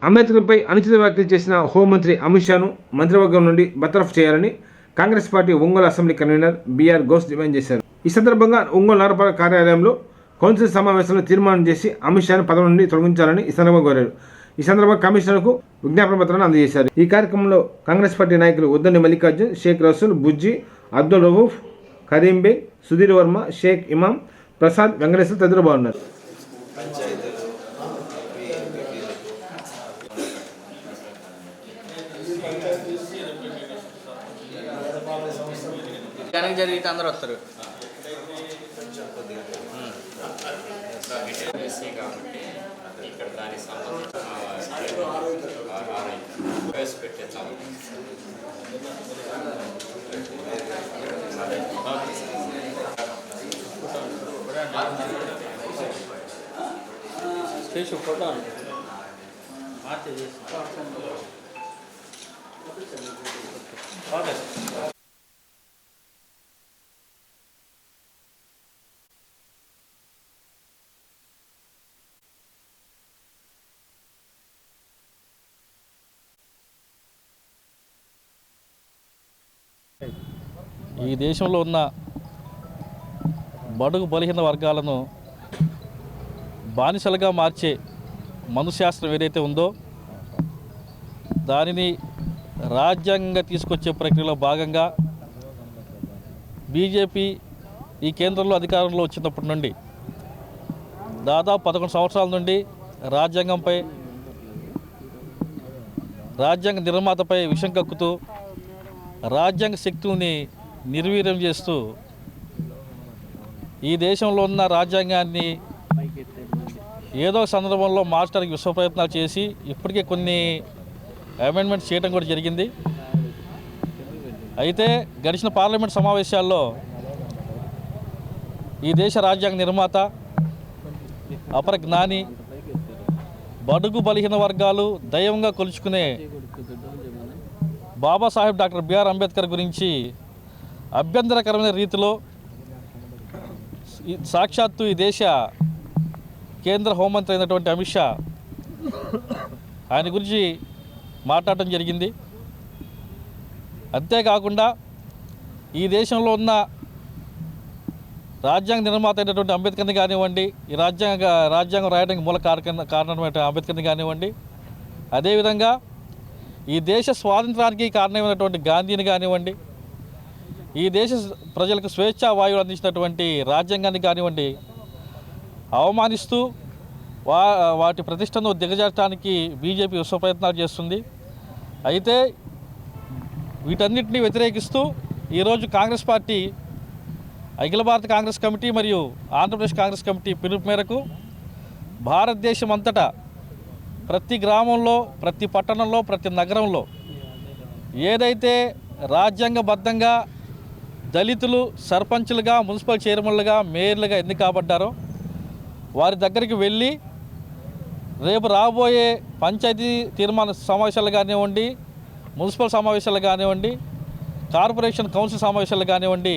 అంబేద్కర్పై అనుచిత వ్యాఖ్యలు చేసిన హోంమంత్రి అమిత్ షాను మంత్రివర్గం నుండి బర్తరఫ్ చేయాలని Congress party Ongole assembly convener B R Ghouse demand చేశారు. ఈ సందర్భంగా ఒంగోలు నగరపాలక కార్యాలయంలో కౌన్సిల్ సమావేశంలో తీర్మానం చేసి అమిత్ షాను పదవి నుండి తొలగించాలని ఈ సందర్భంగా కోరారు. ఈ సందర్భంగా కమిషనర్కు విజ్ఞాపన పత్రాన్ని అందజేశారు. ఈ కార్యక్రమంలో కాంగ్రెస్ పార్టీ నాయకులు ఉద్దండి మల్లికార్జున్, షేక్ రసూల్, బుజ్జి, అబ్దుల్ రవూఫ్, కరీం బేగ్, సుధీర్ వర్మ, షేక్ ఇమాం, ప్రసాద్, వెంకటేశ్వర తదితరులు బాగున్నారు. జరిగితే అందరూ వస్తారు. ఇక్కడ దానికి సంబంధించి పెట్టేస్తాము. ఫోటో మార్చి ఓకే. ఈ దేశంలో ఉన్న బడుగు బలహీన వర్గాలను బానిసలుగా మార్చే మనశాస్త్రం ఏదైతే ఉందో దానిని రాజ్యాంగంగా తీసుకొచ్చే ప్రక్రియలో భాగంగా బీజేపీ ఈ కేంద్రంలో అధికారంలో వచ్చినప్పటి నుండి దాదాపు 11 సంవత్సరాల నుండి రాజ్యాంగ నిర్మాతపై విషం కక్కుతూ రాజ్యాంగ శక్తుల్ని నిర్వీర్యం చేస్తూ ఈ దేశంలో ఉన్న రాజ్యాంగాన్ని ఏదో సందర్భంలో మార్చడానికి విశ్వ ప్రయత్నాలు చేసి ఇప్పటికే కొన్ని అమెండ్మెంట్స్ చేయడం కూడా జరిగింది. అయితే గడిచిన పార్లమెంట్ సమావేశాల్లో ఈ దేశ రాజ్యాంగ నిర్మాత, అపర జ్ఞాని, బడుగు బలహీన వర్గాలు దైవంగా కొలుచుకునే బాబాసాహెబ్ డాక్టర్ బిఆర్ అంబేద్కర్ గురించి అభ్యంతరకరమైన రీతిలో సాక్షాత్తు ఈ దేశ కేంద్ర హోంమంత్రి అయినటువంటి అమిత్ షా ఆయన గురించి మాట్లాడటం జరిగింది. అంతేకాకుండా ఈ దేశంలో ఉన్న రాజ్యాంగ నిర్మాత అయినటువంటి అంబేద్కర్ని కానివ్వండి, ఈ రాజ్యాంగం రాయడానికి మూల కారణమైన అంబేద్కర్ని కానివ్వండి, అదేవిధంగా ఈ దేశ స్వాతంత్రానికి కారణమైనటువంటి గాంధీని కానివ్వండి, ఈ దేశ ప్రజలకు స్వేచ్ఛా వాయువులు అందించినటువంటి రాజ్యాంగాన్ని కానివ్వండి అవమానిస్తూ వాటి ప్రతిష్టను దిగజార్చడానికి బీజేపీ విశ్వ ప్రయత్నాలు చేస్తుంది. అయితే వీటన్నిటిని వ్యతిరేకిస్తూ ఈరోజు కాంగ్రెస్ పార్టీ అఖిల భారత కాంగ్రెస్ కమిటీ మరియు ఆంధ్రప్రదేశ్ కాంగ్రెస్ కమిటీ పిలుపు మేరకు భారతదేశం అంతటా ప్రతి గ్రామంలో, ప్రతి పట్టణంలో, ప్రతి నగరంలో ఏదైతే రాజ్యాంగబద్ధంగా దళితులు సర్పంచులుగా, మున్సిపల్ చైర్మన్లుగా, మేయర్లుగా ఎన్నిక కాబడ్డారో వారి దగ్గరికి వెళ్ళి రేపు రాబోయే పంచాయతీ తీర్మాన సమావేశాలు కానివ్వండి, మున్సిపల్ సమావేశాలు కానివ్వండి, కార్పొరేషన్ కౌన్సిల్ సమావేశాలు కానివ్వండి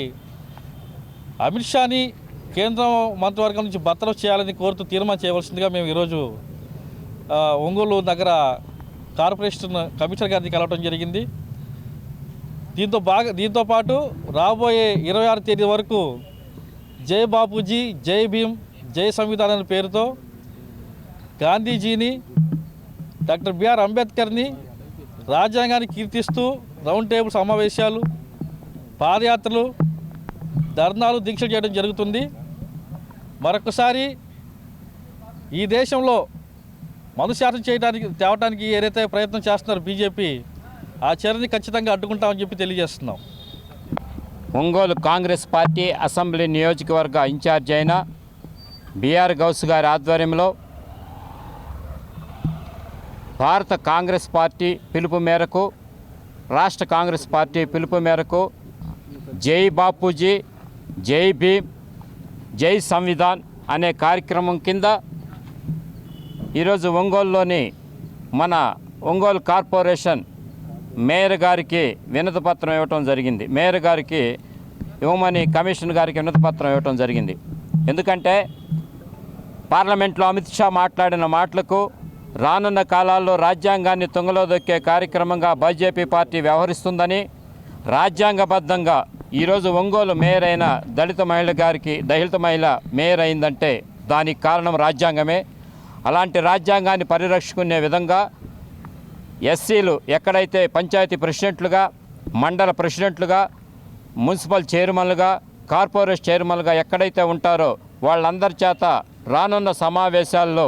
అమిత్ షాని కేంద్ర మంత్రివర్గం నుంచి బర్తరఫ్ చేయాలని కోరుతూ తీర్మానం చేయవలసిందిగా మేము ఈరోజు ఒంగోలు నగర కార్పొరేషన్ కమిషనర్ గారిని కలవడం జరిగింది. దీంతో పాటు రాబోయే 26వ తేదీ వరకు జై బాపూజీ, జై భీమ్, జై సంవిధాన్ అనే పేరుతో గాంధీజీని, డాక్టర్ బిఆర్ అంబేద్కర్ని రాజ్యాంగాన్ని కీర్తిస్తూ రౌండ్ టేబుల్ సమావేశాలు, పాదయాత్రలు, ధర్నాలు, దీక్షలు చేయడం జరుగుతుంది. మరొకసారి ఈ దేశంలో మనుశాసనం తేవడానికి ఏదైతే ప్రయత్నం చేస్తున్నారో బీజేపీ ఆ చర్యని ఖచ్చితంగా అడ్డుకుంటామని చెప్పి తెలియజేస్తున్నాం. ఒంగోలు కాంగ్రెస్ పార్టీ అసెంబ్లీ నియోజకవర్గ ఇన్ఛార్జ్ అయిన బిఆర్ గౌస్ గారి ఆధ్వర్యంలో భారత కాంగ్రెస్ పార్టీ పిలుపు మేరకు, రాష్ట్ర కాంగ్రెస్ పార్టీ పిలుపు మేరకు జై బాపూజీ, జై భీమ్, జై సంవిధాన్ అనే కార్యక్రమం కింద ఈరోజు ఒంగోలులోని మన ఒంగోలు కార్పొరేషన్ మేయర్ గారికి వినతిపత్రం ఇవ్వటం జరిగింది. మేయర్ గారికి ఇవ్వమని కమిషనర్ గారికి వినతిపత్రం ఇవ్వటం జరిగింది. ఎందుకంటే పార్లమెంట్లో అమిత్ షా మాట్లాడిన మాటలకు రానున్న కాలాల్లో రాజ్యాంగాన్ని తుంగలో దొక్కే కార్యక్రమంగా బీజేపీ పార్టీ వ్యవహరిస్తుందని, రాజ్యాంగబద్ధంగా ఈరోజు ఒంగోలు మేయర్ అయిన దళిత మహిళ మేయర్ అయిందంటే దానికి కారణం రాజ్యాంగమే. అలాంటి రాజ్యాంగాన్ని పరిరక్షించుకునే విధంగా ఎస్సీలు ఎక్కడైతే పంచాయతీ ప్రెసిడెంట్లుగా, మండల ప్రెసిడెంట్లుగా, మున్సిపల్ చైర్మన్లుగా, కార్పొరేషన్ చైర్మన్లుగా ఎక్కడైతే ఉంటారో వాళ్ళందరి చేత రానున్న సమావేశాల్లో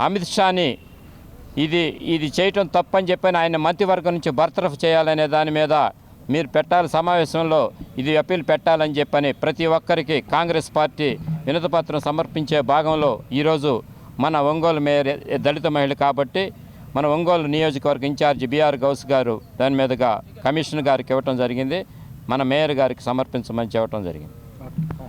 అమిత్ షాని ఇది చేయటం తప్పని చెప్పని ఆయన మంత్రివర్గం నుంచి బర్తరఫ్ చేయాలనే దాని మీద మీరు పెట్టాలి, సమావేశంలో ఇది అప్పీల్ పెట్టాలని చెప్పని ప్రతి ఒక్కరికి కాంగ్రెస్ పార్టీ వినతిపత్రం సమర్పించే భాగంలో ఈరోజు మన ఒంగోలు మేయర్ దళిత మహిళ కాబట్టి మన ఒంగోలు నియోజకవర్గ ఇన్ఛార్జి బిఆర్ గౌస్ గారు దాని మీదుగా కమిషనర్ గారికి ఇవ్వటం జరిగింది, మన మేయర్ గారికి సమర్పించమని చెప్పడం జరిగింది.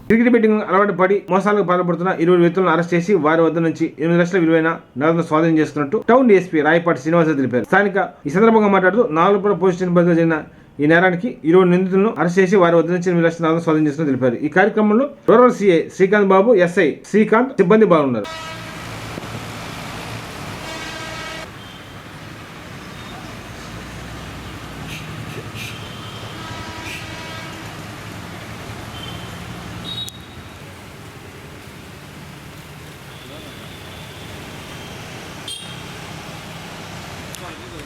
క్రికెట్ బెట్టింగ్ అలవాటు పడి మోసాలకు పాల్పడుతున్న 20 వ్యక్తులను అరెస్ట్ చేసి వారి వద్ద నుంచి 8 లక్షల విలువైన నగదును స్వాధీనం చేసుకున్నట్టు టౌన్ డీఎస్పీ రాయపాటి శ్రీనివాస తెలిపారు. స్థానిక ఈ సందర్భంగా మాట్లాడుతూ నాలుగుపుర పోలీస్ స్టేషన్ పరిధిలో జరిగిన ఈ నేరానికి 20 నిందితులను అరెస్ట్ చేసి వారి వద్ద నుంచి 8 లక్షల నగదును స్వాధీనం చేసుకుని తెలిపారు. ఈ కార్యక్రమంలో రూరల్ సిఐ శ్రీకాంత్ బాబు, ఎస్ఐ శ్రీకాంత్ సిబ్బంది పాల్గొన్నారు.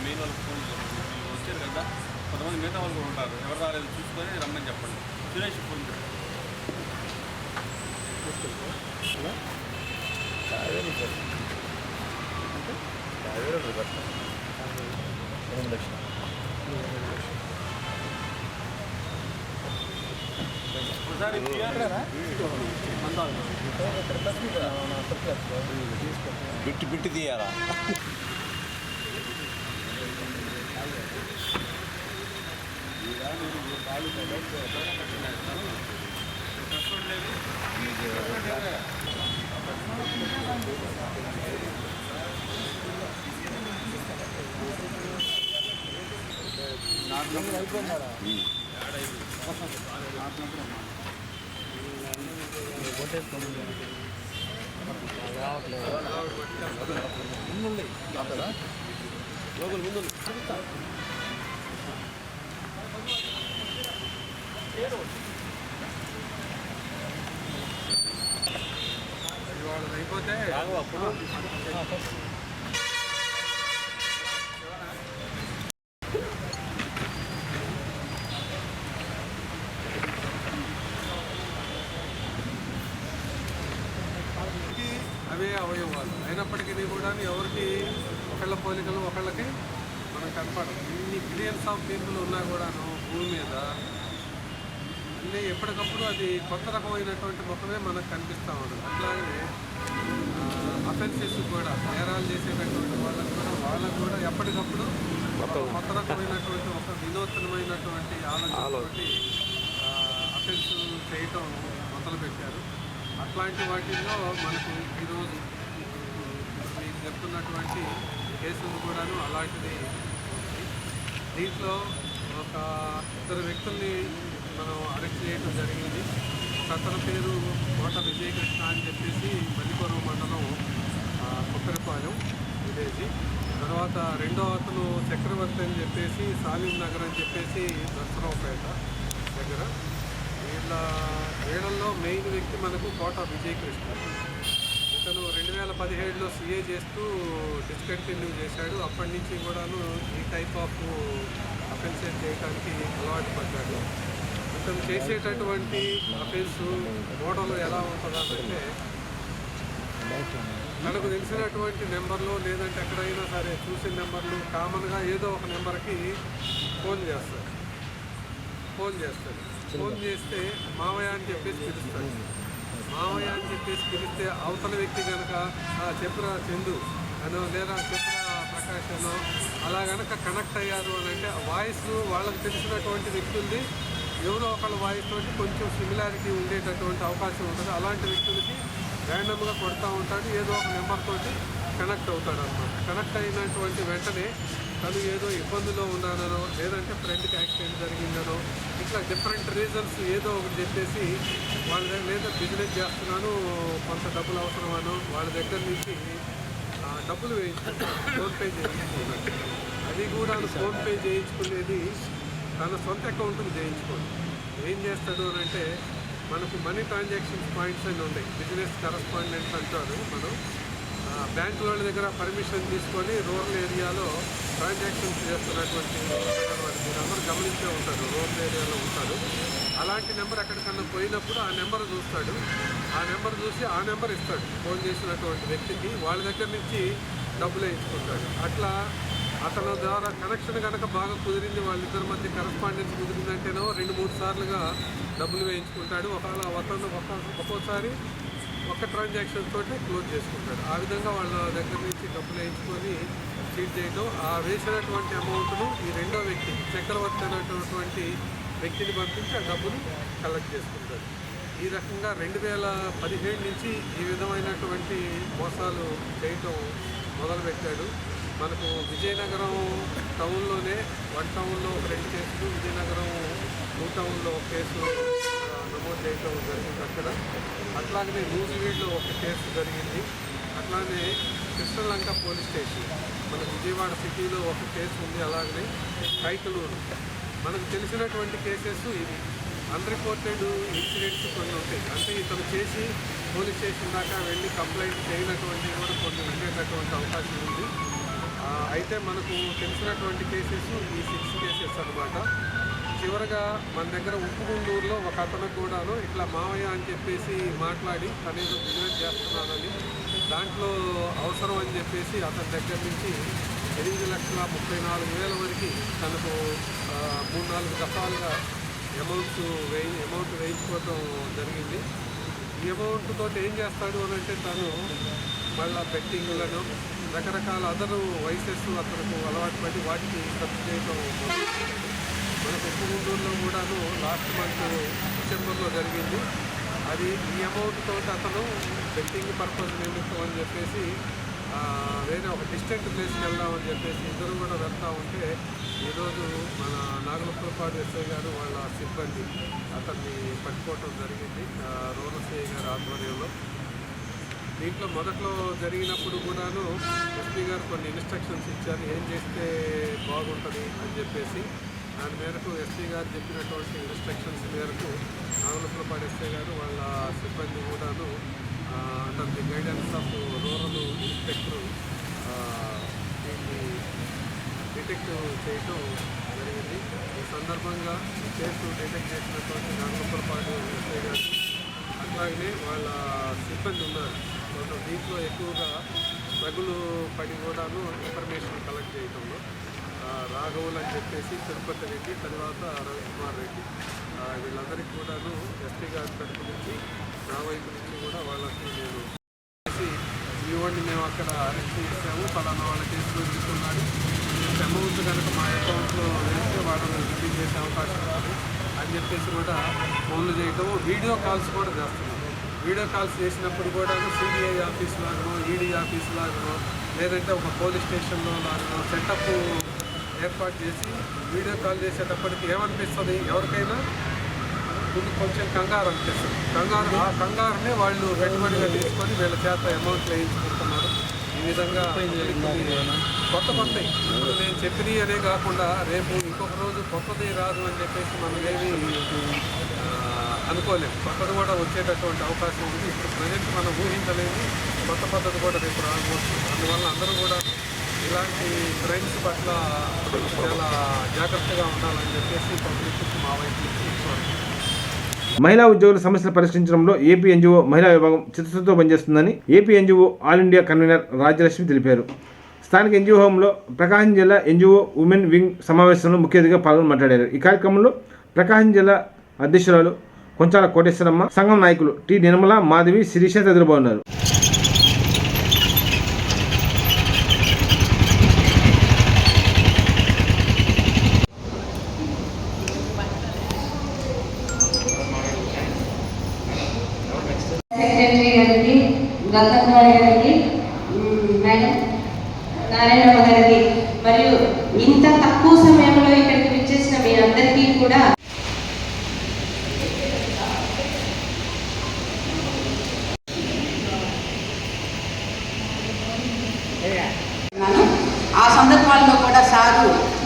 మెయిన్ వాళ్ళకి ఫోన్ వచ్చారు కదా, కొంతమంది మిగతా వాళ్ళు కూడా ఉంటారు, ఎవరు రాలేదు చూసుకొని రమ్మని చెప్పండి. సురేష్ ఫోన్ ఒకసారి బిట్టి తీయాలా? అయిపోతే అవే అవయవాలు అయినప్పటికీ కూడా ఎవరికి ఒకళ్ళ పోలికలు ఒకళ్ళకి మనకు కనపడదు. ఇన్ని బిలియన్స్ ఆఫ్ పీపుల్ ఉన్నా కూడాను భూమి మీద అన్నీ ఎప్పటికప్పుడు అది కొత్త రకమైనటువంటి ముఖమే మనకు కనిపిస్తూ ఉంటుంది. అట్లాగే అఫెన్సెస్ కూడా, నేరాలు చేసేటటువంటి వాళ్ళకు కూడా ఎప్పటికప్పుడు కొత్త రకమైనటువంటి ఒక వినూత్నమైనటువంటి ఆలోచనతోటి అఫెన్స్ చేయటం మొదలుపెట్టారు. అట్లాంటి వాటిల్లో మనకు ఈరోజు మీకు చెప్తున్నటువంటి కేసులు కూడాను అలాంటిది. దీంట్లో ఒక 2 వ్యక్తుల్ని మనం అరెస్ట్ చేయడం జరిగింది. అతని పేరు కోట విజయకృష్ణ అని చెప్పేసి మల్లిపురం మండలం కొత్తరపాలెం విలేజ్. తర్వాత రెండో అతను చక్రవర్తి అని చెప్పేసి సాలిం నగర్ అని చెప్పేసి దసరావుపేట దగ్గర. వీళ్ళలో మెయిన్ వ్యక్తి మనకు కోట విజయకృష్ణ. ఇతను 2017లో సిఏ చేస్తూ డిస్కంటిన్యూ చేశాడు. అప్పటి నుంచి కూడాను ఈ టైప్ ఆఫ్ అఫెన్సెస్ చేయడానికి అలవాటు పడ్డాడు. ఇతను చేసేటటువంటి అఫెన్స్ మోడల్ ఎలా ఉంటుందంటే, మనకు తెలిసినటువంటి నెంబర్లు లేదంటే ఎక్కడైనా సరే చూసిన నెంబర్లు కామన్గా ఏదో ఒక నెంబర్కి ఫోన్ చేస్తాడు. ఫోన్ చేస్తే మావయ్య అని చెప్పేసి పిలుస్తాడు. మావయ్య అని చెప్పేసి పిలిస్తే అవతల వ్యక్తి కనుక చెప్పురా చందు అనో లేదా చెప్పురా ప్రకాష్ అనో అలా కనుక కనెక్ట్ అయ్యారు అని అంటే ఆ వాయిస్ వాళ్ళకి తెలిసినటువంటి వ్యక్తుల్ని ఎవరో ఒకళ్ళ వాయిస్ తోటి కొంచెం సిమిలారిటీ ఉండేటటువంటి అవకాశం ఉంటుంది. అలాంటి వ్యక్తులకి ర్యాండమ్గా కొడతా ఉంటాడు. ఏదో ఒక నెంబర్ తోటి కనెక్ట్ అవుతాడు అన్నమాట. కనెక్ట్ అయినటువంటి వెంటనే తను ఏదో ఇబ్బందిలో ఉన్నానో లేదంటే ఫ్రెండ్కి యాక్సిడెంట్ జరిగిందనో ఇట్లా డిఫరెంట్ రీజన్స్ ఏదో ఒకటి చెప్పేసి వాళ్ళ దగ్గర లేదా బిజినెస్ చేస్తున్నాను కొంత డబ్బులు అవసరమనో వాళ్ళ దగ్గర నుంచి డబ్బులు వేయించుకుంటాడు, ఫోన్పే చేయించుకున్నాడు. అది కూడా ఫోన్పే చేయించుకునేది తన సొంత అకౌంట్కి చేయించుకోండి. ఏం చేస్తాడు అని అంటే మనకు మనీ ట్రాన్సాక్షన్స్ పాయింట్స్ అని ఉన్నాయి, బిజినెస్ కరస్పాండెంట్స్ అంటారు. మనం బ్యాంకు వాళ్ళ దగ్గర పర్మిషన్ తీసుకొని రూరల్ ఏరియాలో ట్రాన్సాక్షన్స్ చేస్తున్నటువంటి మీరందరూ గమనించే ఉంటారు, రూరల్ ఏరియాలో ఉంటారు. అలాంటి నెంబర్ ఎక్కడికన్నా పోయినప్పుడు ఆ నెంబర్ చూస్తాడు, ఆ నెంబర్ చూసి ఆ నెంబర్ ఇస్తాడు ఫోన్ చేసినటువంటి వ్యక్తికి, వాళ్ళ దగ్గర నుంచి డబ్బులు వేయించుకుంటాడు. అట్లా అతను ద్వారా కనెక్షన్ కనుక బాగా కుదిరింది, వాళ్ళిద్దరి మధ్య కరస్పాండెన్స్ కుదిరిందంటేనో 2-3 సార్లుగా డబ్బులు వేయించుకుంటాడు. ఒకవేళ అతను ఒక్కోసారి ఒక ట్రాన్సాక్షన్ తోటి క్లోజ్ చేసుకుంటాడు. ఆ విధంగా వాళ్ళ దగ్గర నుంచి డబ్బులు వేయించుకొని చీట్ చేయడం, ఆ వేసినటువంటి అమౌంట్ను ఈ రెండో వ్యక్తి చక్రవర్తి అనేటటువంటి వ్యక్తిని పంపించి ఆ డబ్బులు కలెక్ట్ చేసుకుంటాడు. ఈ రకంగా 2017 నుంచి ఈ విధమైనటువంటి మోసాలు చేయటం మొదలుపెట్టాడు. మనకు విజయనగరం టౌన్లోనే 1 టౌన్లో 2 కేసులు, విజయనగరం 2 టౌన్లో 1 కేసు నమోదు చేయడం జరిగింది అక్కడ. అట్లాగనే నూజివీడులో 1 కేసు జరిగింది. అట్లానే కృష్ణలంక పోలీస్ స్టేషన్ మన విజయవాడ సిటీలో 1 కేసు ఉంది. అలాగనే కైకలూరు మనకు తెలిసినటువంటి కేసెస్ ఇవి. అన్రిపోర్టెడ్ ఇన్సిడెంట్స్ కొన్ని ఉంటాయి, అంటే ఇతను చేసి పోలీస్ స్టేషన్ దాకా వెళ్ళి కంప్లైంట్ చేయనటువంటివి కూడా కొన్ని ఉండేటటువంటి అవకాశం ఉంది. అయితే మనకు తెలిసినటువంటి కేసెస్ ఈ 6 కేసెస్ అన్నమాట. చివరగా మన దగ్గర ఉప్పుగుండూరులో ఒక అతను కూడాను ఇట్లా మావయ్య అని చెప్పేసి మాట్లాడి తనేదో బిజినెస్ చేస్తున్నానని, దాంట్లో అవసరం అని చెప్పేసి అతని దగ్గర నుంచి 8,34,000 వరకు తనకు 3-4 దఫాలుగా అమౌంట్ వేయించుకోవటం జరిగింది. ఈ అమౌంట్ తోటి ఏం చేస్తాడు అని అంటే తను మళ్ళా బెట్టింగ్లను రకరకాల అదరు వైసెస్ అతనికి అలవాటు పడి వాటికి ఖర్చు చేయడం మొదలుపెట్టాడు. మనకు ఉప్పుగుండూరులో కూడాను లాస్ట్ మంత్ డిసెంబర్లో జరిగింది. అది ఈ అమౌంట్ తోటి అతను బెట్టింగ్ పర్పస్ నిమిత్తం అని చెప్పేసి వేరే ఒక డిస్టెంట్ ప్లేస్కి వెళ్దామని చెప్పేసి ఇద్దరు కూడా వెళ్తూ ఉంటే ఈరోజు మన నాగలపురపాడు ఎస్ఐ గారు వాళ్ళ సిబ్బంది అతన్ని పట్టుకోవటం జరిగింది రూరల్ సిఐ గారి ఆధ్వర్యంలో. దీంట్లో మొదట్లో జరిగినప్పుడు కూడాను ఎస్పీ గారు కొన్ని ఇన్స్ట్రక్షన్స్ ఇచ్చారు, ఏం చేస్తే బాగుంటుంది అని చెప్పేసి. దాని మేరకు ఎస్పీ గారు చెప్పినటువంటి ఇన్స్ట్రక్షన్స్ మేరకు నాగలపురపాడు ఎస్ఐ గారు వాళ్ళ సిబ్బంది కూడాను under the guidance of rural inspector దీన్ని డిటెక్ట్ చేయటం జరిగింది. ఈ సందర్భంగా కేసు డిటెక్ట్ చేసినటువంటి నాగలపురపాడు ఎస్ఐ గారు అట్లాగనే వాళ్ళ సిబ్బంది ఉన్నారు. దీంట్లో ఎక్కువగా స్ట్రగులు పడి కూడాను ఇన్ఫర్మేషన్ కలెక్ట్ చేయడంలో రాఘవులు అని చెప్పేసి తిరుపతి రెడ్డి, తర్వాత రవికుమార్ రెడ్డి, వీళ్ళందరికీ కూడాను ఎస్పీ గారి తరఫు నుంచి నా వైపు నుంచి కూడా వాళ్ళకి నేను ఇవ్వండి, మేము అక్కడ అరెస్ట్ చేసాము, ఫలానా వాళ్ళ కేసులో తీసుకున్నాడు, అమౌంట్ కనుక మా అకౌంట్లో వేస్తే వాళ్ళని రిలీజ్ చేసే అవకాశం ఉంది అని చెప్పేసి కూడా ఫోన్లు చేయటము, వీడియో కాల్స్ కూడా చేస్తున్నాం. వీడియో కాల్స్ చేసినప్పుడు కూడా సిబిఐ ఆఫీస్ లాగనో, ఈడీ ఆఫీస్ లాగనో, లేదంటే ఒక పోలీస్ స్టేషన్లో లాగనో సెటప్ ఏర్పాటు చేసి వీడియో కాల్ చేసేటప్పటికి ఏమనిపిస్తుంది, ఎవరికైనా ముందు కొంచెం కంగారు అనిపిస్తుంది. ఆ కంగారునే వాళ్ళు పెట్టుబడిగా తీసుకొని వీళ్ళ చేత అమౌంట్లు వేయించుకుంటున్నారు. ఈ విధంగా కొత్త ఇప్పుడు నేను చెప్పినవి అనే కాకుండా రేపు ఇంకొక రోజు కొత్తది రాదు అని చెప్పేసి మనం ఏమీ అనుకోలేము. కొత్తది కూడా వచ్చేటటువంటి అవకాశం ఉంది. ఇప్పుడు ప్రజెంట్ మనం ఊహించలేని కొత్త పద్ధతి కూడా రేపు రావచ్చు. అందువల్ల అందరూ కూడా ఇలాంటి క్రైమ్స్ పట్ల చాలా జాగ్రత్తగా ఉండాలని చెప్పేసి పబ్లిక్ మా వైపు నుంచి మహిళా ఉద్యోగుల సమస్యలు పరిష్కరించడంలో ఏపీ ఎన్జిఓ మహిళా విభాగం చిత్తశుద్ధితో పనిచేస్తుందని AP NGO all India convener Rajyalakshmi తెలిపారు. స్థానిక ఎన్జిఓ హోంలో ప్రకాశం జిల్లా ఎన్జిఓ ఉమెన్ వింగ్ సమావేశంలో ముఖ్య అతిథిగా పాల్గొని మాట్లాడారు. ఈ కార్యక్రమంలో ప్రకాశం జిల్లా అధ్యక్షురాలు కొంచాల కోటేశ్వరమ్మ, సంఘం నాయకులు టి నిర్మల, మాధవి, శిరీష తదితరులు ఉన్నారు. సెక్రటరీ గారికి, గంధకుమారి గారికి, మేడం నారాయణమ్మ గారికి, మరియు ఇంత తక్కువ సమయంలో ఇక్కడికి విచ్చేసిన మీ అందరికీ కూడా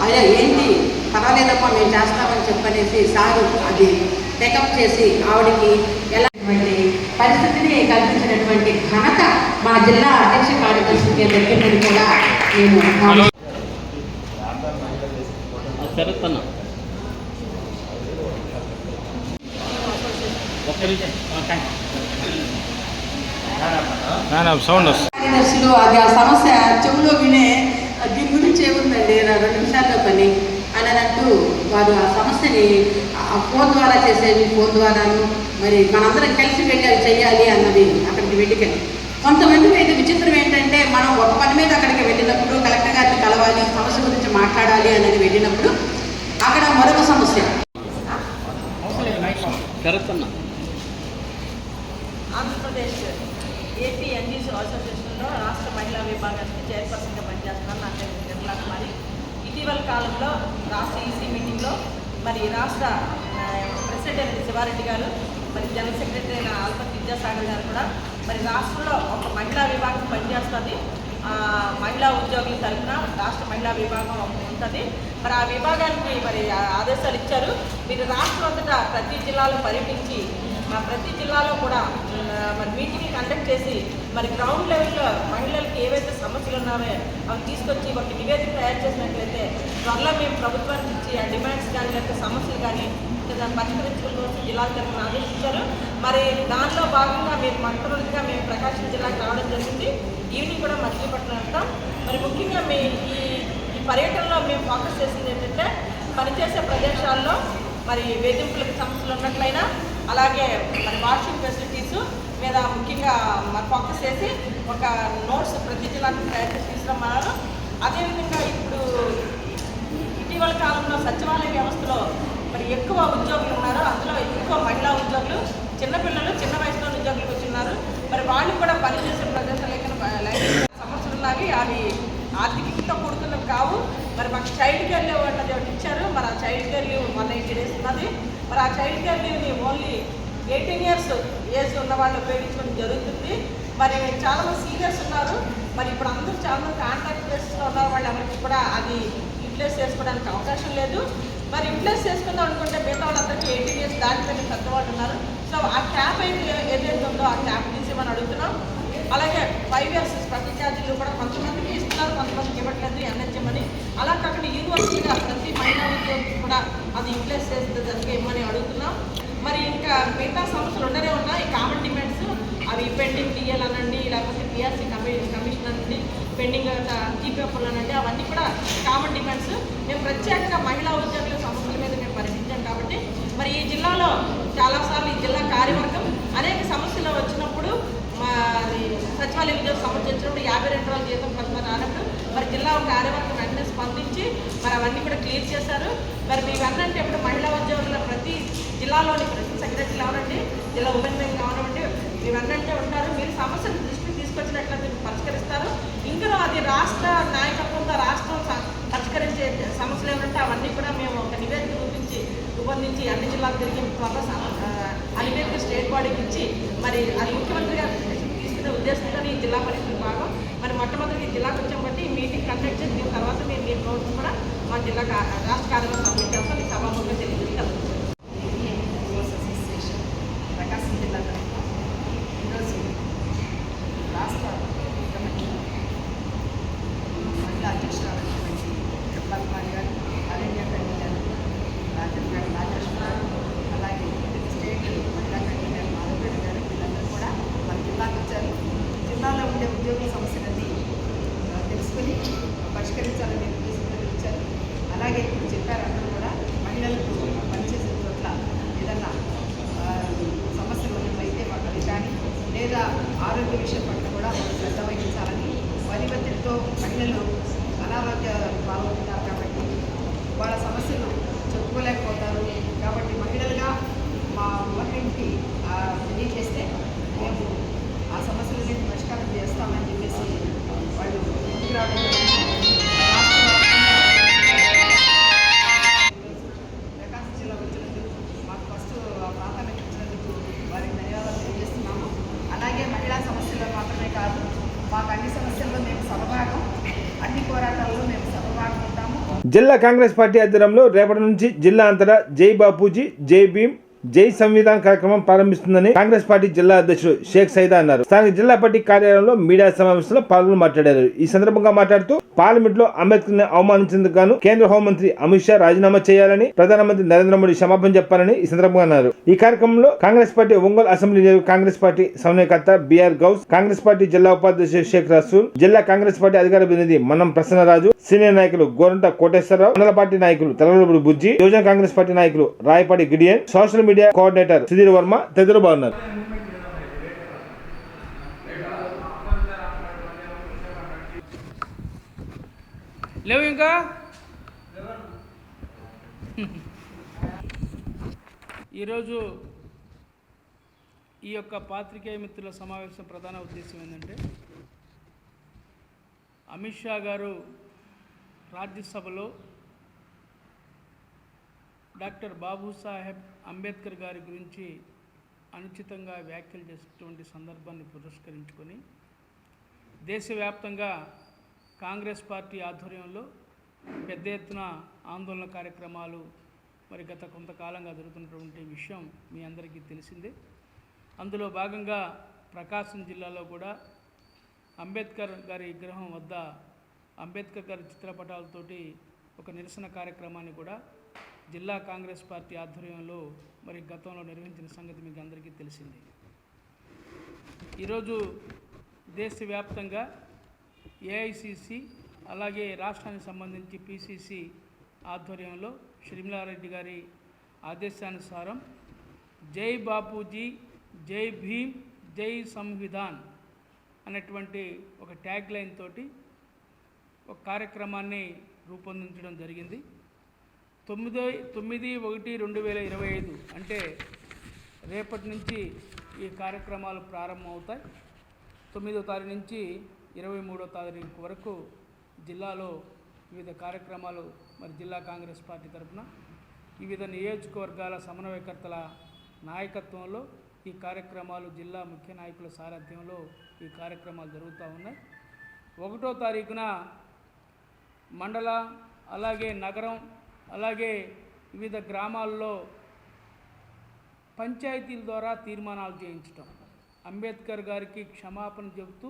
అయ్యా ఏంటి పర్వాలేదమ్మా మేము చేస్తామని చెప్పనేసి సారు అది టేకప్ చేసి ఆవిడకి ఎలాంటి పరిస్థితిని కల్పించినటువంటి ఘనత మా జిల్లా అధ్యక్ష కార్యదర్శికి దగ్గర కూడా నేను సౌండ్ వస్తుంది. కార్యదర్శిలో అది ఆ సమస్య చెవులో వినే దీని గురించి ఏముందండి 2 నిమిషాల్లో పని అని అంటూ వారు ఆ సమస్యని ఫోన్ ద్వారా చేసేవి, ఫోన్ ద్వారాను మరి మనందరం కలిసి వెళ్ళి అది చెయ్యాలి అన్నది అక్కడికి వెళ్ళికెళ్ళి కొంతమందికి అయితే విచిత్రం ఏంటంటే మనం ఒక పని మీద అక్కడికి వెళ్ళినప్పుడు కలెక్టర్ గారిని కలవాలి, సమస్య గురించి మాట్లాడాలి అనేది వెళ్ళినప్పుడు అక్కడ మరొక సమస్య. ఆంధ్రప్రదేశ్ ఏపీ ఎన్జీసీ అసోసియేషన్లో రాష్ట్ర మహిళా విభాగానికి చైర్పర్సన్గా పనిచేస్తున్నాను. నా పేరు నిర్మలా కుమారి. ఇటీవల కాలంలో రాష్ట్ర ఈసీ మీటింగ్లో మరి రాష్ట్ర ప్రెసిడెంట్ అయిన శివారెడ్డి గారు, మరి జనరల్ సెక్రటరీ అయిన ఆల్పత్ విద్యాసాగర్ గారు కూడా మరి రాష్ట్రంలో ఒక మహిళా విభాగం పనిచేస్తుంది. మహిళా ఉద్యోగుల తరఫున రాష్ట్ర మహిళా విభాగం ఉంటుంది. మరి ఆ విభాగానికి మరి ఆదేశాలు ఇచ్చారు. మీరు రాష్ట్రం అంతటా ప్రతి జిల్లాలో పర్యటించి ప్రతి జిల్లాలో కూడా మరి మీటింగ్ కండక్ట్ చేసి మరి గ్రౌండ్ లెవెల్లో మహిళలకి ఏవైతే సమస్యలు ఉన్నాయో అవి తీసుకొచ్చి ఒక నివేదిక తయారు చేసినట్లయితే త్వరలో మేము ప్రభుత్వానికి ఇచ్చి ఆ డిమాండ్స్ కానీ లేకపోతే సమస్యలు కానీ దాన్ని పరిష్కరించడం కోసం జిల్లా తరఫున ఆదేశించారు. మరి దానిలో భాగంగా మీరు మొట్టమొదటిగా మేము ప్రకాశం జిల్లాకి రావడం జరిగింది. ఈవినింగ్ కూడా మచిలీపట్నం వెళ్తాం. మరి ముఖ్యంగా మీ ఈ పర్యటనలో మేము ఫోకస్ చేసింది ఏంటంటే పనిచేసే ప్రదేశాల్లో మరి వేధింపులకు సమస్యలు ఉన్నట్లయినా అలాగే మరి వాషింగ్ ఫెసిలిటీస్ మీద ముఖ్యంగా మరి ఫోకస్ చేసి ఒక నోట్స్ ప్రతి జిల్లాకి తయారు చేసి తీసుకురమ్మన్నారు. అదేవిధంగా ఇప్పుడు ఇటీవల కాలంలో సచివాలయ వ్యవస్థలో మరి ఎక్కువ ఉద్యోగులు ఉన్నారు. అందులో ఎక్కువ మహిళా ఉద్యోగులు, చిన్నపిల్లలు చిన్న వయసులో ఉద్యోగులకు వచ్చిన్నారు. మరి వాళ్ళు కూడా పనిచేసే ప్రదేశాలు సమస్యలు ఉన్నవి. అవి ఆర్థికంగా కూడుకున్నవి కావు. మరి మాకు చైల్డ్ కేర్ లీవ్ అన్నది ఒకటి ఇచ్చారు. మరి ఆ చైల్డ్ కేర్ లీవ్ 180 days ఉన్నది. మరి ఆ చైల్డ్ కేర్ లీవ్ని ఓన్లీ 18 years ఏజ్ ఉన్న వాళ్ళు ఉపయోగించుకోవడం జరుగుతుంది. మరి చాలామంది సీనియర్స్ ఉన్నారు. మరి ఇప్పుడు అందరూ చాలామంది కాంట్రాక్ట్ బేసిస్లో ఉన్నారు. వాళ్ళు ఎవరికి కూడా అది యూటిలైజ్ చేసుకోవడానికి అవకాశం లేదు. మరి యూటిలైజ్ చేసుకుందాం అనుకుంటే మిగతా వాళ్ళందరికీ 18 years దాటిపోయిన పెద్దవాళ్ళు ఉన్నారు. సో ఆ క్యాప్ అయితే ఏదైతే ఉందో ఆ క్యాప్ తీసేమని అడుగుతున్నాం. అలాగే 5 years స్పెషల్ ఛార్జీలు కూడా కొంతమందికి ఇస్తున్నారు, కొంతమందికి ఇవ్వట్లేదు ఎన్హెచ్ఎం అని. అలా కాకుండా యూనివర్సిటీగా ప్రతి మహిళా ఉద్యోగికి కూడా అది యూటిలైజ్ చేస్తే జరిగే ఇవ్వమని అడుగుతున్నాం. మరి ఇంకా మిగతా సమస్యలు ఉండనే ఉన్నాయి. కామన్ డిమాండ్స్ అవి పెండింగ్ డిఎల్ అనండి, లేకపోతే పిఆర్సీ కమిషన్ అనండి, పెండింగ్ జీపీఎఫ్లు అనండి, అవన్నీ కూడా కామన్ డిమాండ్స్. మేము ప్రత్యేకంగా మహిళా ఉద్యోగుల సమస్యల మీద మేము పరిశీలించాం కాబట్టి మరి ఈ జిల్లాలో చాలాసార్లు ఈ జిల్లా కార్యవర్గం అనేక సమస్యలు వచ్చినప్పుడు సచివాలయ ఉద్యోగ సమస్య వచ్చినప్పుడు 52 రోజుల జీతం కొంత రానప్పుడు మరి జిల్లా కార్యవర్గం వెంటనే స్పందించి మరి అవన్నీ కూడా క్లియర్ చేశారు. మరి మీ వెన్నంటే ఇప్పుడు మహిళా ఉద్యోగుల ప్రతి జిల్లాలోని ప్రతి సెక్రటరీలు అవనండి, జిల్లా ఉమెన్ వింగ్ కావనండి, మీ వెన్నంటే ఉంటారు. మీరు సమస్యను దృష్టికి తీసుకొచ్చినట్లయితే పరిష్కరిస్తారు. ఇంకా అది రాష్ట్ర నాయకత్వంతో రాష్ట్రం పరిష్కరించే సమస్యలు ఏమంటే అవన్నీ కూడా మేము ఒక నివేదిక రూపొందించి అన్ని జిల్లాలు తిరిగి త్వరలో ఆ నివేదిక స్టేట్ బాడీకి ఇచ్చి మరి అది ముఖ్యమంత్రి గారు తీసుకునే ఉద్దేశంతో ఈ జిల్లా పరిస్థితి భాగం. మరి మొట్టమొదటి ఈ జిల్లాకు వచ్చాం బట్టి ఈ మీటింగ్ కండక్ట్ చేసి దీని తర్వాత మేము మీ నోట్స్ కూడా మా జిల్లా రాష్ట్ర కార్యవర్గం సబ్మిట్ చేస్తాం. ఈ సభాముఖంగా తెలియజేస్తాం. ప్రకాశం జిల్లా తరఫున ఈరోజు రాష్ట్ర మహిళా అధ్యక్షురాలైనటువంటి నిర్మలా కుమారి గారు, ఆల్ ఇండియా కన్వీనర్ రాజేష్ గారు, అలాగే స్టేట్ మహిళా కన్వీనర్ మాధవపేట గారు, వీళ్ళందరూ కూడా మన జిల్లాకు వచ్చారు. జిల్లాలో ఉండే ఉద్యోగుల సమస్యలన్నీ తెలుసుకుని పరిష్కరించాలని ఉద్దేశంతో వచ్చారు. అలాగే ఇప్పుడు చెప్పారు అందరూ కూడా మహిళలకు పనిచేసే చోట్ల ఏదన్నా సమస్యలు ఉన్నట్లయితే మాకు అది కానీ లేదా ఆరోగ్య విషయం పట్ల కూడా శ్రద్ధ వహించాలని, పని ఒత్తిడితో మహిళలు అనారోగ్య పాల్గొంటున్నారు కాబట్టి వాళ్ళ సమస్యలు చెప్పుకోలేకపోతారు. కాబట్టి మహిళలుగా మా గవర్నమెంట్కి తెలియజేస్తే మేము ఆ సమస్యలని పరిష్కారం చేస్తామని చెప్పేసి వాళ్ళు ముందుకు రావడం జిల్లా కాంగ్రెస్ పార్టీ ఆధ్వర్యంలో రేపటి నుంచి జిల్లా అంతటా జై బాపూజీ, జై భీమ్, జై సంవిధాన్ కార్యక్రమం ప్రారంభిస్తుందని కాంగ్రెస్ పార్టీ జిల్లా అధ్యక్షుడు షేక్ సైదా అన్నారు. స్థానిక జిల్లా పార్టీ కార్యాలయంలో మీడియా సమావేశంలో పాల్గొని మాట్లాడారు. ఈ సందర్భంగా మాట్లాడుతూ పార్లమెంట్ లో అంబేద్కర్ ని అవమానించేందుకు గాను కేంద్ర హోంమంత్రి అమిత్ షా రాజీనామా చేయాలని, ప్రధానమంత్రి నరేంద్ర మోడీ క్షమాపణ చెప్పాలని ఈ సందర్భంగా అన్నారు. ఈ కార్యక్రమంలో Congress party Ongole assembly Congress party సమన్వయకర్త బిఆర్ గౌస్, కాంగ్రెస్ పార్టీ జిల్లా ఉపాధ్యక్షుడు షేక్ రసూల్, జిల్లా కాంగ్రెస్ పార్టీ అధికార ప్రతినిధి మన్నం ప్రసన్నరాజు, సీనియర్ నాయకులు గోరంట కోటేశ్వరరావు, మండల పార్టీ నాయకులు తెలవలపూడి బుజ్జి, యువజన కాంగ్రెస్ పార్టీ నాయకులు Rayapati Gideon, social media coordinator Sudheer Varma తదితరులు బాగున్నారు. లేవు ఇంకా ఈరోజు ఈ యొక్క పాత్రికేయ మిత్రుల సమావేశం ప్రధాన ఉద్దేశం ఏంటంటే, అమిత్ షా గారు రాజ్యసభలో డాక్టర్ బాబాసాహెబ్ అంబేద్కర్ గారి గురించి అనుచితంగా వ్యాఖ్యలు చేసినటువంటి సందర్భాన్ని పురస్కరించుకొని దేశవ్యాప్తంగా కాంగ్రెస్ పార్టీ ఆధ్వర్యంలో పెద్ద ఎత్తున ఆందోళన కార్యక్రమాలు మరి గత కొంతకాలంగా జరుగుతున్నటువంటి విషయం మీ అందరికీ తెలిసిందే. అందులో భాగంగా ప్రకాశం జిల్లాలో కూడా అంబేద్కర్ గారి విగ్రహం వద్ద అంబేద్కర్ గారి చిత్రపటాలతోటి ఒక నిరసన కార్యక్రమాన్ని కూడా జిల్లా కాంగ్రెస్ పార్టీ ఆధ్వర్యంలో మరి గతంలో నిర్వహించిన సంగతి మీకు అందరికీ తెలిసింది. ఈరోజు దేశవ్యాప్తంగా ఏఐసిసి అలాగే రాష్ట్రానికి సంబంధించి పిసిసి ఆధ్వర్యంలో షర్మిలారెడ్డి గారి ఆదేశానుసారం జై బాపూజీ, జై భీమ్, జై సంవిధాన్ అనేటువంటి ఒక ట్యాగ్ లైన్ తోటి ఒక కార్యక్రమాన్ని రూపొందించడం జరిగింది. 9/1/2025 అంటే రేపటి నుంచి ఈ కార్యక్రమాలు ప్రారంభమవుతాయి. 9వ తారీఖు నుంచి 23వ తారీఖు వరకు జిల్లాలో వివిధ కార్యక్రమాలు మరి జిల్లా కాంగ్రెస్ పార్టీ తరఫున వివిధ నియోజకవర్గాల సమన్వయకర్తల నాయకత్వంలో ఈ కార్యక్రమాలు జిల్లా ముఖ్య నాయకుల సారథ్యంలో ఈ కార్యక్రమాలు జరుగుతూ ఉన్నాయి. 1వ తారీఖున మండల అలాగే నగరం అలాగే వివిధ గ్రామాల్లో పంచాయతీల ద్వారా తీర్మానాలు చేయించటం, అంబేద్కర్ గారికి క్షమాపణ చెబుతూ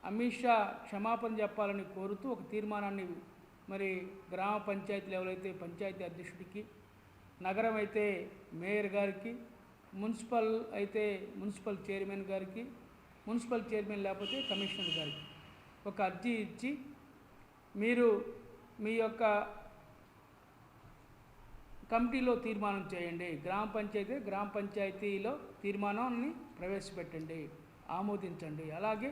అమిత్ షా క్షమాపణ చెప్పాలని కోరుతూ ఒక తీర్మానాన్ని మరి గ్రామ పంచాయతీ లెవెల్ అయితే పంచాయతీ అధ్యక్షుడికి, నగరం అయితే మేయర్ గారికి, మున్సిపల్ అయితే మున్సిపల్ చైర్మన్ గారికి, మున్సిపల్ చైర్మన్ లేకపోతే కమిషనర్ గారికి ఒక అర్జీ ఇచ్చి మీరు మీ యొక్క కమిటీలో తీర్మానం చేయండి, గ్రామ పంచాయతీలో తీర్మానాన్ని ప్రవేశపెట్టండి, ఆమోదించండి. అలాగే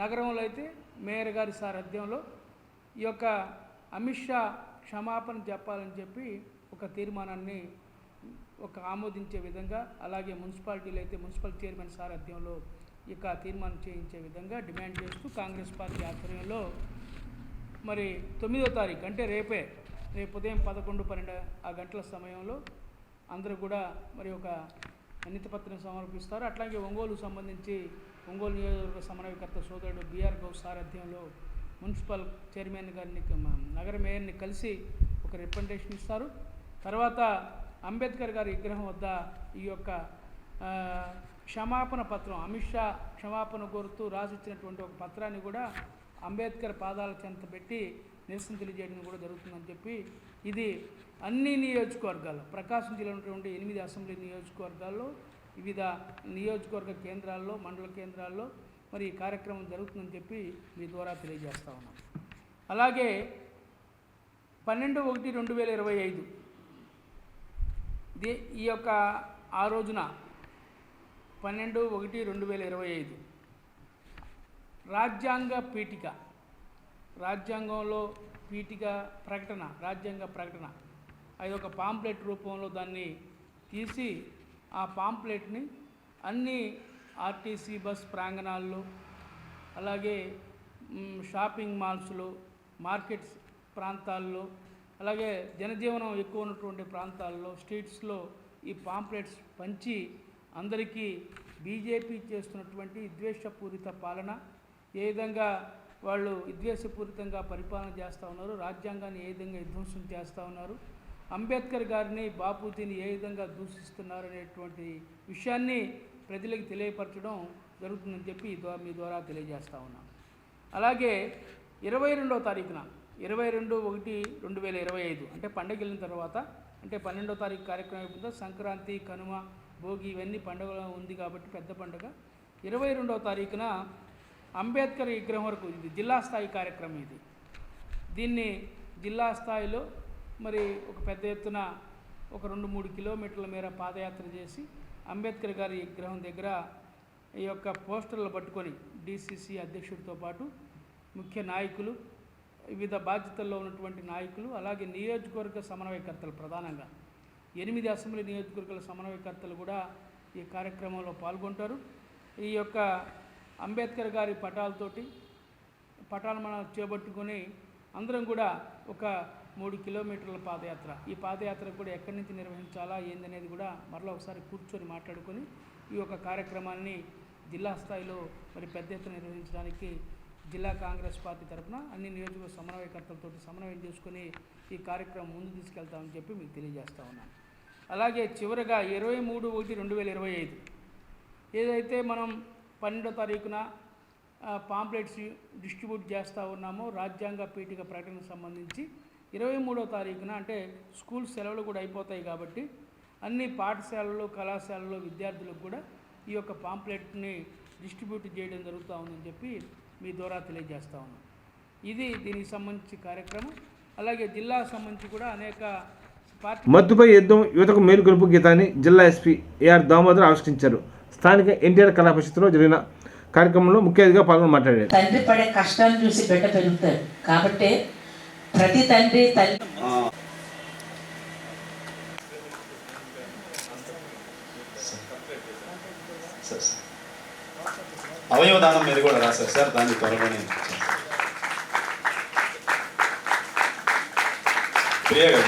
నగరంలో అయితే మేయర్ గారి సారథ్యంలో ఈ యొక్క అమిత్ షా క్షమాపణ చెప్పాలని చెప్పి ఒక తీర్మానాన్ని ఒక ఆమోదించే విధంగా, అలాగే మున్సిపాలిటీలు అయితే మున్సిపల్ చైర్మన్ సారథ్యంలో ఇక తీర్మానం చేయించే విధంగా డిమాండ్ చేస్తూ కాంగ్రెస్ పార్టీ ఆధ్వర్యంలో మరి 9వ తారీఖు అంటే రేపు ఉదయం 11-12 ఆ గంటల సమయంలో అందరూ కూడా మరి ఒక వినతిపత్రం సమర్పిస్తారు. అట్లాగే ఒంగోలు సంబంధించి ఒంగోలు నియోజకవర్గ సమన్వయకర్త సోదరుడు బిఆర్ గౌస్ సారథ్యంలో మున్సిపల్ చైర్మన్ గారిని, నగర మేయర్ని కలిసి ఒక రిప్రజెంటేషన్ ఇస్తారు. తర్వాత అంబేద్కర్ గారి విగ్రహం వద్ద ఈ యొక్క క్షమాపణ పత్రం, అమిత్ షా క్షమాపణ కోరుతూ రాసిచ్చినటువంటి ఒక పత్రాన్ని కూడా అంబేద్కర్ పాదాల చెంత పెట్టి నిరసన తెలియజేయడం కూడా జరుగుతుందని చెప్పి, ఇది అన్ని నియోజకవర్గాల్లో ప్రకాశం జిల్లా ఉన్నటువంటి 8 అసెంబ్లీ నియోజకవర్గాల్లో వివిధ నియోజకవర్గ కేంద్రాల్లో మండల కేంద్రాల్లో మరి ఈ కార్యక్రమం జరుగుతుందని చెప్పి మీ ద్వారా తెలియజేస్తా ఉన్నాం. అలాగే 12/1/2025 ఈ యొక్క ఆ రోజున 12/1/2025 రాజ్యాంగ పీఠిక, రాజ్యాంగంలో పీఠిక ప్రకటన, రాజ్యాంగ ప్రకటన అది ఒక పాంప్లెట్ రూపంలో దాన్ని తీసి ఆ పాంప్లెట్ని అన్ని ఆర్టీసీ బస్ ప్రాంగణాల్లో అలాగే షాపింగ్ మాల్స్లో, మార్కెట్స్ ప్రాంతాల్లో, అలాగే జనజీవనం ఎక్కువ ఉన్నటువంటి ప్రాంతాల్లో, స్ట్రీట్స్లో ఈ పాంప్లెట్స్ పంచి అందరికీ బీజేపీ చేస్తున్నటువంటి ద్వేషపూరిత పాలన, ఏ విధంగా వాళ్ళు విద్వేషపూరితంగా పరిపాలన చేస్తూ ఉన్నారు, రాజ్యాంగాన్ని ఏ విధంగా విధ్వంసం చేస్తూ ఉన్నారు, అంబేద్కర్ గారిని బాపూజీని ఏ విధంగా దూషిస్తున్నారు అనేటువంటి విషయాన్ని ప్రజలకు తెలియపరచడం జరుగుతుందని చెప్పి మీ ద్వారా తెలియజేస్తూ ఉన్నాను. అలాగే 22వ తారీఖున 22/1/2025 అంటే పండుగ వెళ్ళిన తర్వాత, అంటే 12వ తారీఖు కార్యక్రమం అయిపోతుందో సంక్రాంతి, కనుమ, భోగి ఇవన్నీ పండుగ ఉంది కాబట్టి పెద్ద పండుగ. 22వ తారీఖున అంబేద్కర్ విగ్రహం వరకు ఇది జిల్లా స్థాయి కార్యక్రమం. దీన్ని జిల్లా స్థాయిలో మరి ఒక పెద్ద ఎత్తున ఒక 2-3 కిలోమీటర్ల మేర పాదయాత్ర చేసి అంబేద్కర్ గారి విగ్రహం దగ్గర ఈ యొక్క పోస్టర్లు పట్టుకొని డిసిసి అధ్యక్షుడితో పాటు ముఖ్య నాయకులు, వివిధ బాధ్యతల్లో ఉన్నటువంటి నాయకులు, అలాగే నియోజకవర్గ సమన్వయకర్తలు, ప్రధానంగా 8 అసెంబ్లీ నియోజకవర్గాల సమన్వయకర్తలు కూడా ఈ కార్యక్రమంలో పాల్గొంటారు. ఈ యొక్క అంబేద్కర్ గారి పటాలు మనం చేపట్టుకొని అందరం కూడా ఒక 3 కిలోమీటర్ల పాదయాత్ర, ఈ పాదయాత్ర కూడా ఎక్కడి నుంచి నిర్వహించాలా ఏందనేది కూడా మరలా ఒకసారి కూర్చొని మాట్లాడుకొని ఈ యొక్క కార్యక్రమాన్ని జిల్లా స్థాయిలో మరి పెద్ద ఎత్తున నిర్వహించడానికి జిల్లా కాంగ్రెస్ పార్టీ తరఫున అన్ని నియోజకవర్గ సమన్వయకర్తలతో సమన్వయం చేసుకొని ఈ కార్యక్రమం ముందు తీసుకెళ్తామని చెప్పి మీకు తెలియజేస్తూ ఉన్నాను. అలాగే చివరగా 23/1/2025 ఏదైతే మనం 12వ తారీఖున పాంప్లెట్స్ డిస్ట్రిబ్యూట్ చేస్తూ ఉన్నామో రాజ్యాంగ పీఠిక ప్రకటనకు సంబంధించి 23వ తారీఖున అంటే స్కూల్ సెలవులు కూడా అయిపోతాయి కాబట్టి అన్ని పాఠశాలలు, కళాశాలలో విద్యార్థులకు కూడా ఈ యొక్క పాంప్లెట్ని డిస్ట్రిబ్యూట్ చేయడం జరుగుతూ ఉందని చెప్పి మీ ద్వారా తెలియజేస్తూ ఉన్నాం. ఇది దీనికి సంబంధించి కార్యక్రమం. అలాగే జిల్లాకు సంబంధించి కూడా అనేక మత్తుపై యుద్ధం యువతకు మేలుకొలుపు గీతాన్ని జిల్లా ఎస్పీ ఏఆర్ దామోదర్ ఆవిష్కరించారు. స్థానిక ఎన్టీఆర్ కళాపరిషత్తులో జరిగిన కార్యక్రమంలో ముఖ్య అతిథిగా పాల్గొని మాట్లాడారు. తండ్రి పడే కష్టాన్ని చూసి బిడ్డ పెరుగుతాడు కాబట్టి ప్రతి తండ్రి అవయవ దానం మీద కూడా రాశారు సార్, దాన్ని త్వరలోనే ప్రియగా.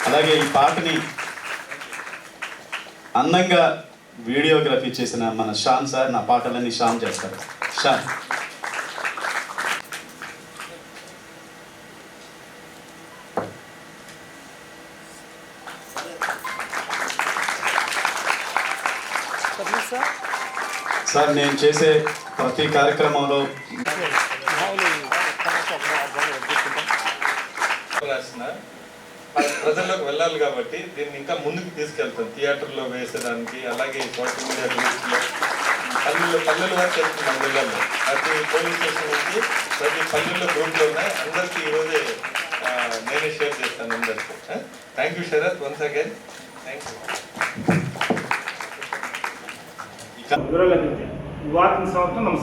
అలాగే ఈ పాటని అందంగా వీడియోగ్రఫీ చేసిన మన షాన్ సార్, నా పాటలన్నీ షాన్ చేస్తారు. షాన్ సార్, నేను చేసే ప్రతి కార్యక్రమంలో ప్రజల్లోకి వెళ్ళాలి కాబట్టి దీన్ని ఇంకా ముందుకు తీసుకెళ్తాం. థియేటర్లో వేసేదానికి, అలాగే సోషల్ మీడియా రీల్స్లో పల్లెల వరకు వెళ్తున్నాం జిల్లాలో. ప్రతి పోలీస్ స్టేషన్ నుంచి ప్రతి పల్లెల్లో గ్రూప్లో ఉన్నాయి. అందరికీ ఈరోజే నేనే షేర్ చేస్తాను అందరికీ. Thank you Sharath, once again thank you. నమస్కారం.